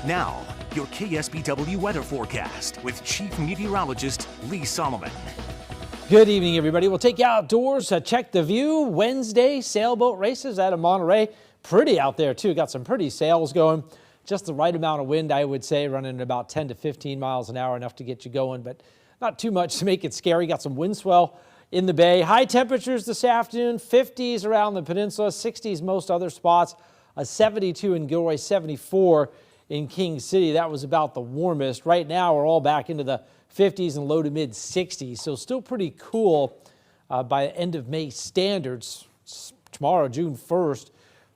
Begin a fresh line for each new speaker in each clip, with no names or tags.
Now, your KSBW weather forecast with Chief Meteorologist Lee Solomon.
Good evening, everybody. We'll take you outdoors to check the view. Wednesday sailboat races out of Monterey. Pretty out there, too. Got some pretty sails going. Just the right amount of wind, I would say, running at about 10 to 15 miles an hour, enough to get you going, but not too much to make it scary. Got some wind swell in the bay. High temperatures this afternoon, 50s around the peninsula, 60s most other spots, a 72 in Gilroy, 74 in King City. That was about the warmest. Right now, we're all back into the 50s and low to mid 60s, so still pretty cool by end of May standards. Tomorrow, June 1st,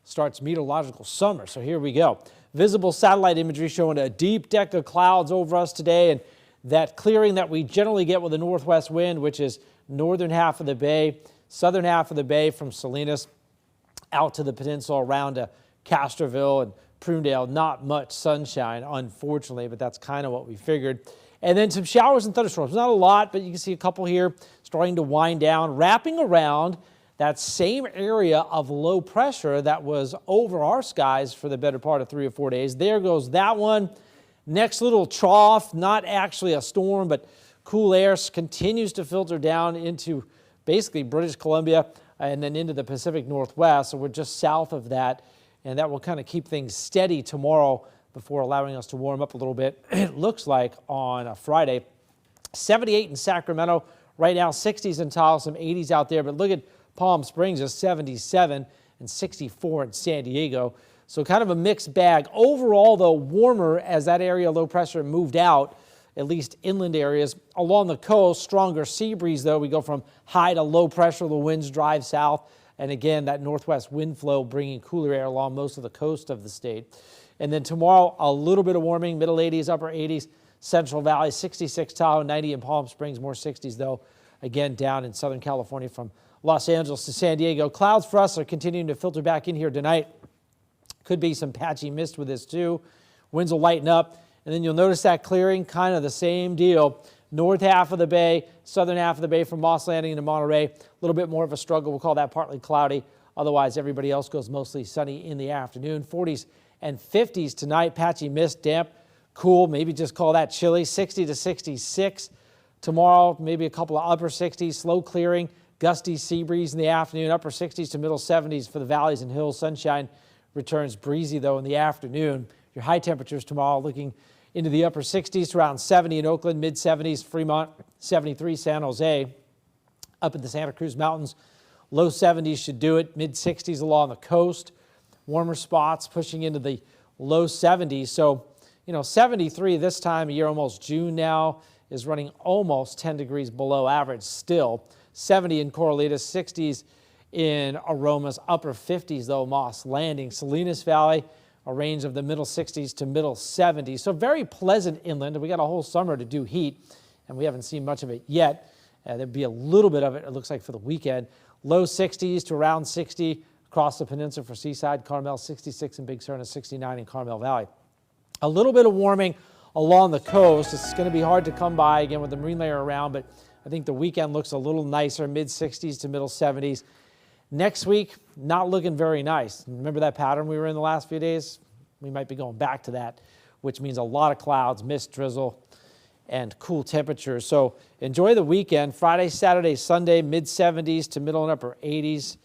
starts meteorological summer, so here we go. Visible satellite imagery showing a deep deck of clouds over us today, and that clearing that we generally get with a northwest wind, which is northern half of the bay, southern half of the bay from Salinas out to the peninsula around to Castroville and Prunedale. Not much sunshine, unfortunately, but that's kind of what we figured. And then some showers and thunderstorms. Not a lot, but you can see a couple here starting to wind down, wrapping around that same area of low pressure that was over our skies for the better part of 3 or 4 days. There goes that one. Next little trough, not actually a storm, but cool air continues to filter down into basically British Columbia and then into the Pacific Northwest. So we're just south of that, and that will kind of keep things steady tomorrow before allowing us to warm up a little bit. It looks like on a Friday. 78 in Sacramento right now, 60s in Tahoe, some 80s out there, but look at Palm Springs is 77 and 64 in San Diego. So kind of a mixed bag. Overall, though, warmer as that area of low pressure moved out, at least inland areas. Along the coast, stronger sea breeze, though. We go from high to low pressure. The winds drive south. And again, that northwest wind flow bringing cooler air along most of the coast of the state. And then tomorrow, a little bit of warming, middle 80s, upper 80s, Central Valley, 66 Tahoe, 90 in Palm Springs, more 60s, though, again, down in Southern California from Los Angeles to San Diego. Clouds for us are continuing to filter back in here tonight. Could be some patchy mist with this, too. Winds will lighten up. And then you'll notice that clearing, kind of the same deal. North half of the bay, southern half of the bay from Moss Landing into Monterey. A little bit more of a struggle. We'll call that partly cloudy. Otherwise, everybody else goes mostly sunny in the afternoon. 40s and 50s tonight. Patchy mist, damp, cool. Maybe just call that chilly. 60 to 66 tomorrow. Maybe a couple of upper 60s. Slow clearing. Gusty sea breeze in the afternoon. Upper 60s to middle 70s for the valleys and hills. Sunshine returns breezy, though, in the afternoon. Your high temperatures tomorrow looking into the upper 60s to around 70 in Oakland, mid 70s, Fremont, 73, San Jose. Up in the Santa Cruz Mountains, low 70s should do it, mid 60s along the coast. Warmer spots pushing into the low 70s. So, 73 this time of year, almost June now, is running almost 10 degrees below average still. 70 in Corralitos, 60s in Aromas, upper 50s, though, Moss Landing. Salinas Valley, a range of the middle 60s to middle 70s. So very pleasant inland. We got a whole summer to do heat, and we haven't seen much of it yet. There'll be a little bit of it looks like, for the weekend. Low 60s to around 60 across the peninsula for Seaside, Carmel, 66 in Big Sur, and 69 in Carmel Valley. A little bit of warming along the coast. It's going to be hard to come by, again, with the marine layer around, but I think the weekend looks a little nicer, mid 60s to middle 70s. Next week, not looking very nice. Remember that pattern we were in the last few days? We might be going back to that, which means a lot of clouds, mist, drizzle, and cool temperatures. So enjoy the weekend. Friday, Saturday, Sunday, mid 70s to middle and upper 80s.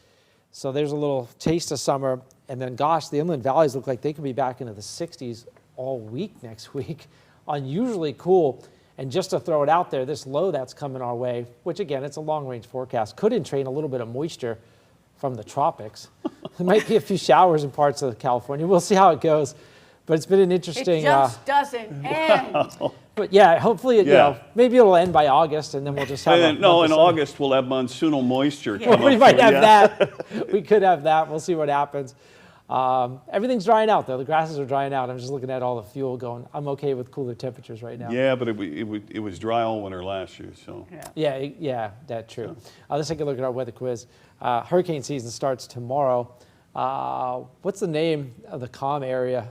So there's a little taste of summer. And then, gosh, the inland valleys look like they could be back into the 60s all week next week. Unusually cool. And just to throw it out there, this low that's coming our way, which again, it's a long-range forecast, could entrain a little bit of moisture from the tropics. There might be a few showers in parts of California. We'll see how it goes. But it's been an interesting...
It just doesn't end.
But yeah, hopefully, maybe it'll end by August, and then we'll just have...
in August we'll have monsoonal moisture.
Yeah. We might have that. We could have that. We'll see what happens. Everything's drying out, though. The grasses are drying out. I'm just looking at all the fuel going, I'm okay with cooler temperatures right now.
Yeah, but it was dry all winter last year, so.
Yeah, that's true. Let's take a look at our weather quiz. Hurricane season starts tomorrow. What's the name of the calm area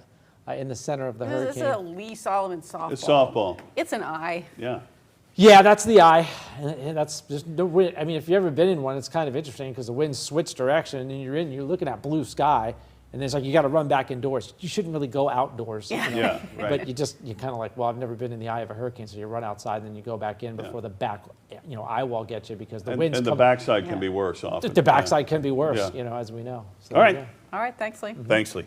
in the center of the hurricane?
This is a Lee Solomon softball.
It's softball.
It's an eye.
Yeah.
Yeah, that's the eye. And that's just the wind. I mean, if you've ever been in one, it's kind of interesting because the winds switch direction and you're looking at blue sky And it's like you got to run back indoors. You shouldn't really go outdoors.
Yeah.
You know?
Yeah, right.
But you kind of like, well, I've never been in the eye of a hurricane, so you run outside and then you go back in before the back, eye wall gets you because the winds
And the
come.
backside can be worse often.
The backside can be worse,
Yeah.
as we know. So
All
there you
right.
go.
All right, thanks, Lee.
Thanks, Lee.